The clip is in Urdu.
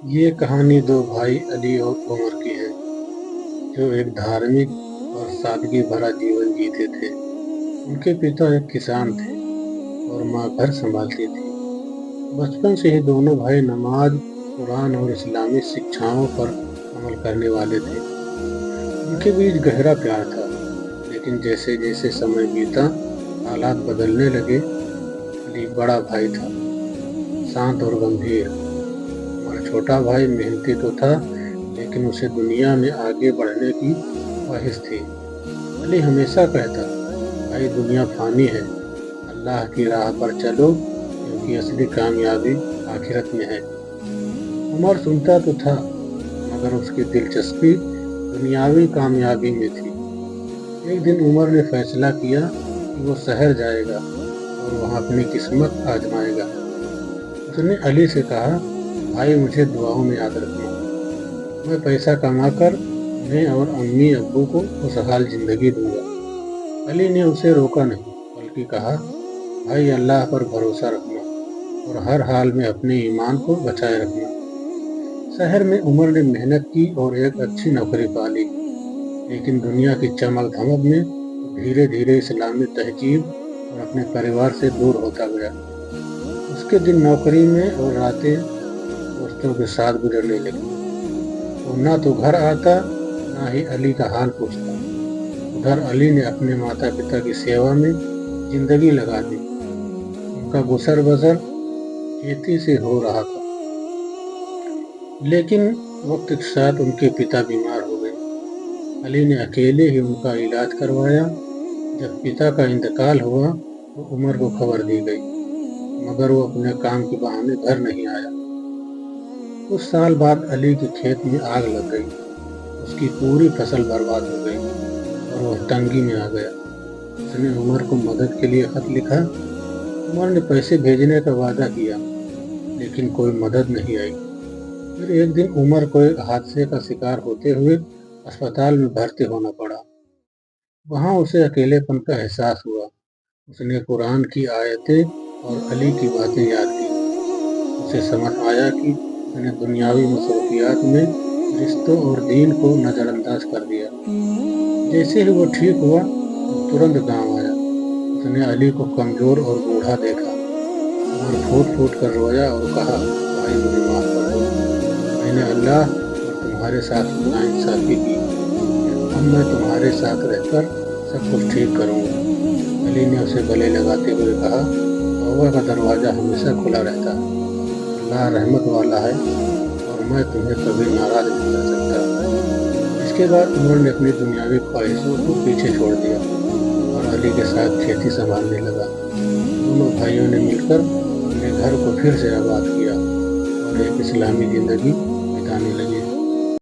یہ کہانی دو بھائی علی اور عمر کی ہے جو ایک دھارمک اور سادگی بھرا جیون جیتے تھے۔ ان کے پتا ایک کسان تھے اور ماں گھر سنبھالتی تھی۔ بچپن سے ہی دونوں بھائی نماز، قرآن اور اسلامی شکشاؤں پر عمل کرنے والے تھے۔ ان کے بیچ گہرا پیار تھا، لیکن جیسے جیسے سمے بیتا حالات بدلنے لگے۔ علی بڑا بھائی تھا، شانت اور گمبھیر۔ ہمارا چھوٹا بھائی محنتی تو تھا، لیکن اسے دنیا میں آگے بڑھنے کی خواہش تھی۔ علی ہمیشہ کہتا، بھائی دنیا فانی ہے، اللہ کی راہ پر چلو کیونکہ اصلی کامیابی آخرت میں ہے۔ عمر سنتا تو تھا، مگر اس کی دلچسپی دنیاوی کامیابی میں تھی۔ ایک دن عمر نے فیصلہ کیا کہ وہ شہر جائے گا اور وہاں اپنی قسمت آزمائے گا۔ اس نے علی سے کہا، بھائی مجھے دعاؤں میں یاد رکھنا، میں پیسہ کما کر تمہیں اور امی ابو کو خوشحال زندگی دوں گا۔ علی نے اسے روکا نہیں، بلکہ کہا، بھائی اللہ پر بھروسہ رکھنا اور ہر حال میں اپنے ایمان کو بچائے رکھنا۔ شہر میں عمر نے محنت کی اور ایک اچھی نوکری پا لی، لیکن دنیا کی چمک دھمک میں دھیرے دھیرے اسلامی تہذیب اور اپنے پریوار سے دور ہوتا گیا۔ اس کے دن نوکری میں اور راتیں دوستوں کے ساتھ گزرنے لگی۔ وہ نہ تو گھر آتا، نہ ہی علی کا حال پوچھتا۔ ادھر علی نے اپنے ماتا پتا کی سیوا میں زندگی لگا دی۔ ان کا گزر بسر کھیتی سے ہو رہا تھا، لیکن وقت کے ساتھ ان کے پتا بیمار ہو گئے۔ علی نے اکیلے ہی ان کا علاج کروایا۔ جب پتا کا انتقال ہوا تو عمر کو خبر دی گئی، مگر وہ اپنے کام کے بہانے گھر نہیں آیا۔ کچھ سال بعد علی کے کھیت میں آگ لگ گئی، اس کی پوری فصل برباد ہو گئی اور وہ تنگی میں آ گیا۔ اس نے عمر کو مدد کے لیے خط لکھا۔ عمر نے پیسے بھیجنے کا وعدہ کیا، لیکن کوئی مدد نہیں آئی۔ پھر ایک دن عمر کو ایک حادثے کا شکار ہوتے ہوئے اسپتال میں بھرتی ہونا پڑا۔ وہاں اسے اکیلے پن کا احساس ہوا۔ اس نے قرآن کی آیتیں اور علی کی باتیں یاد کی۔ اسے سمجھ آیا کہ اس نے دنیاوی مصروفیات میں رشتوں اور دین کو نظر انداز کر دیا۔ جیسے ہی وہ ٹھیک ہوا، وہ ترنت گاؤں آیا۔ اس نے علی کو کمزور اور بوڑھا دیکھا۔ عمر پھوٹ پھوٹ کر رویا اور کہا، بھائی مجھے معاف کر دو، میں نے اللہ اور تمہارے ساتھ ناانصافی کی۔ اب میں تمہارے ساتھ رہ کر سب کچھ ٹھیک کروں گا۔ علی نے اسے گلے لگاتے ہوئے کہا، توبہ کا دروازہ ہمیشہ کھلا رہتا ہے، اللہ رحمت والا ہے اور میں تمہیں کبھی ناراض نہیں کر سکتا۔ اس کے بعد عمر نے اپنی دنیاوی خواہشوں کو پیچھے چھوڑ دیا اور علی کے ساتھ کھیتی سنبھالنے لگا۔ دونوں بھائیوں نے مل کر اپنے گھر کو پھر سے آباد کیا اور ایک اسلامی زندگی بتانے لگے۔